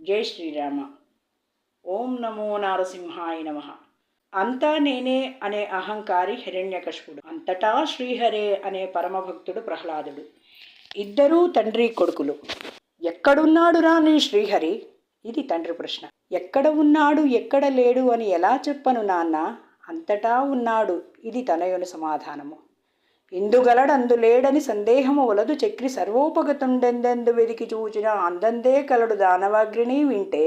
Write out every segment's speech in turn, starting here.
జై శ్రీరామ. ఓం నమో నారసింహాయ నమః. అంతా నేనే అనే అహంకారి హిరణ్యకశిపుడు, అంతటా శ్రీహరే అనే పరమభక్తుడు ప్రహ్లాదుడు. ఇద్దరూ తండ్రి కొడుకులు. ఎక్కడున్నాడురా నీ శ్రీహరి? ఇది తండ్రి ప్రశ్న. ఎక్కడ ఉన్నాడు, ఎక్కడ లేడు అని ఎలా చెప్పను నాన్న? అంతటా ఉన్నాడు, ఇది తనయుని సమాధానము. ఇందుగలడందు లేడని సందేహము వలదు చక్రి సర్వోపగతుండెందెందు వెదికి చూచిన అందందే కలడు దానవాగ్రిని వింటే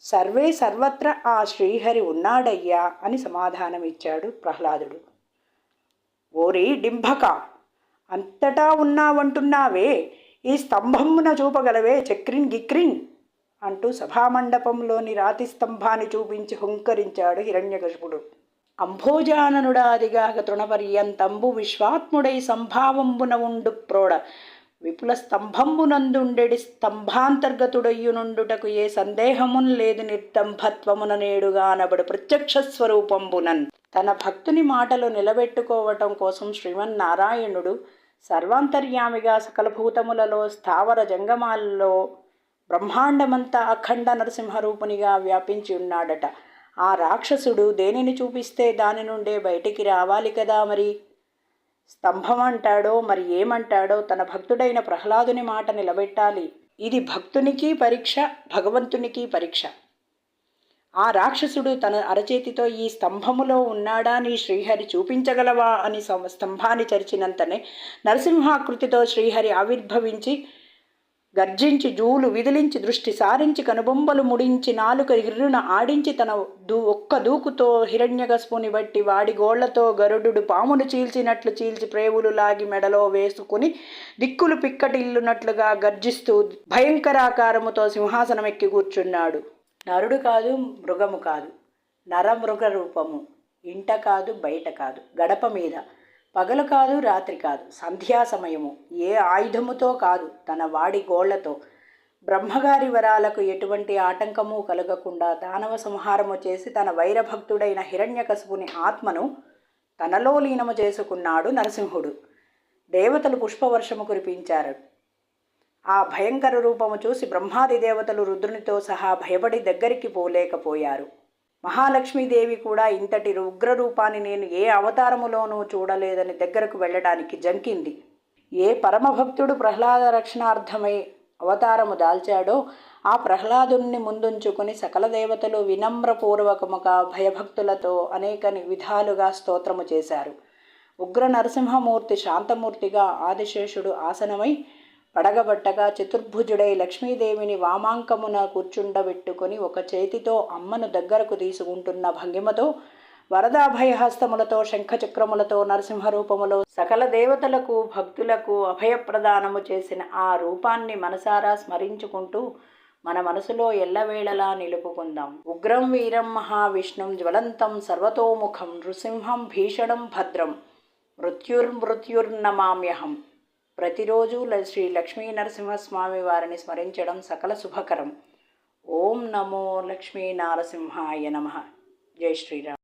సర్వే సర్వత్ర ఆ శ్రీహరి ఉన్నాడయ్యా అని సమాధానమిచ్చాడు ప్రహ్లాదుడు. ఓరి డింభక, అంతటా ఉన్నావంటున్నావే, ఈ స్తంభమున చూపగలవే చక్రిన్ గిక్రిన్ అంటూ సభామండపంలోని రాతి స్తంభాన్ని చూపించి హుంకరించాడు హిరణ్యకశిపుడు. అంభోజాననుడాదిగాక తృణపర్యంతంబు విశ్వాత్ముడై సంభావంబున ఉండు ప్రోడ విపుల స్తంభంబునందుండెడి స్తంభాంతర్గతుడయ్యునుండుటకు ఏ సందేహమున్ లేదు నిర్దంభత్వమున నేడుగానబడు ప్రత్యక్ష స్వరూపంబునన్. తన భక్తుని మాటలు నిలబెట్టుకోవటం కోసం శ్రీమన్నారాయణుడు సర్వాంతర్యామిగా సకల భూతములలో స్థావర జంగమాలలో బ్రహ్మాండమంతా అఖండ నరసింహరూపునిగా వ్యాపించి ఉన్నాడట. ఆ రాక్షసుడు దేనిని చూపిస్తే దాని నుండే బయటికి రావాలి కదా మరి. స్తంభం అంటాడో మరి ఏమంటాడో తన భక్తుడైన ప్రహ్లాదుని మాట నిలబెట్టాలి. ఇది భక్తునికి పరీక్ష, భగవంతునికి పరీక్ష. ఆ రాక్షసుడు తన అరచేతితో ఈ స్తంభములో ఉన్నాడా నీ శ్రీహరి చూపించగలవా అని స్తంభాన్ని చరిచినంతనే నరసింహాకృతితో శ్రీహరి ఆవిర్భవించి గర్జించి జూలు విదిలించి దృష్టి సారించి కనుబొమ్మలు ముడించి నాలుక గిర్రున ఆడించి తన ఒక్క దూకుతో హిరణ్యకశిపుని బట్టి వాడి గోళ్లతో గరుడు పామును చీల్చినట్లు చీల్చి ప్రేవులు లాగి మెడలో వేసుకుని దిక్కులు పిక్కటిల్లునట్లుగా గర్జిస్తూ భయంకరాకారముతో సింహాసనం ఎక్కి కూర్చున్నాడు. నరుడు కాదు, మృగము కాదు, నరమృగ రూపము. ఇంట కాదు, బయట కాదు, గడప మీద. పగలు కాదు, రాత్రి కాదు, సంధ్యా సమయము. ఏ ఆయుధముతో కాదు, తన వాడి గోళ్లతో. బ్రహ్మగారి వరాలకు ఎటువంటి ఆటంకము కలగకుండా దానవ సంహారము చేసి తన వైరభక్తుడైన హిరణ్యకశిపుని ఆత్మను తనలో లీనము చేసుకున్నాడు నరసింహుడు. దేవతలు పుష్పవర్షము కురిపించారు. ఆ భయంకర రూపము చూసి బ్రహ్మాది దేవతలు రుద్రునితో సహా భయపడి దగ్గరికి పోలేకపోయారు. మహాలక్ష్మీదేవి కూడా ఇంతటి ఉగ్రరూపాన్ని నేను ఏ అవతారములోనూ చూడలేదని దగ్గరకు వెళ్ళడానికి జంకింది. ఏ పరమభక్తుడు ప్రహ్లాద రక్షణార్థమై అవతారము దాల్చాడో ఆ ప్రహ్లాదుని ముందుంచుకుని సకల దేవతలు వినమ్రపూర్వకముగా భయభక్తులతో అనేక విధాలుగా స్తోత్రము చేశారు. ఉగ్ర నరసింహమూర్తి శాంతమూర్తిగా ఆదిశేషుడు ఆసనమై పడగబట్టగా చతుర్భుజుడై లక్ష్మీదేవిని వామాంకమున కూర్చుండబెట్టుకుని ఒక చేతితో అమ్మను దగ్గరకు తీసుకుంటున్న భంగిమతో వరదాభయహస్తములతో శంఖచక్రములతో నరసింహరూపములో సకల దేవతలకు భక్తులకు అభయప్రదానము చేసిన ఆ రూపాన్ని మనసారా స్మరించుకుంటూ మన మనసులో ఎల్లవేళలా నిలుపుకుందాం. ఉగ్రం వీరం మహావిష్ణుం జ్వలంతం సర్వతోముఖం నృసింహం భీషణం భద్రం మృత్యుర్నమామ్యహం. ప్రతిరోజు శ్రీ లక్ష్మీ నరసింహస్వామి వారిని స్మరించడం సకల శుభకరం. ఓం నమో లక్ష్మీ నారసింహాయ నమః. జై శ్రీరామ్.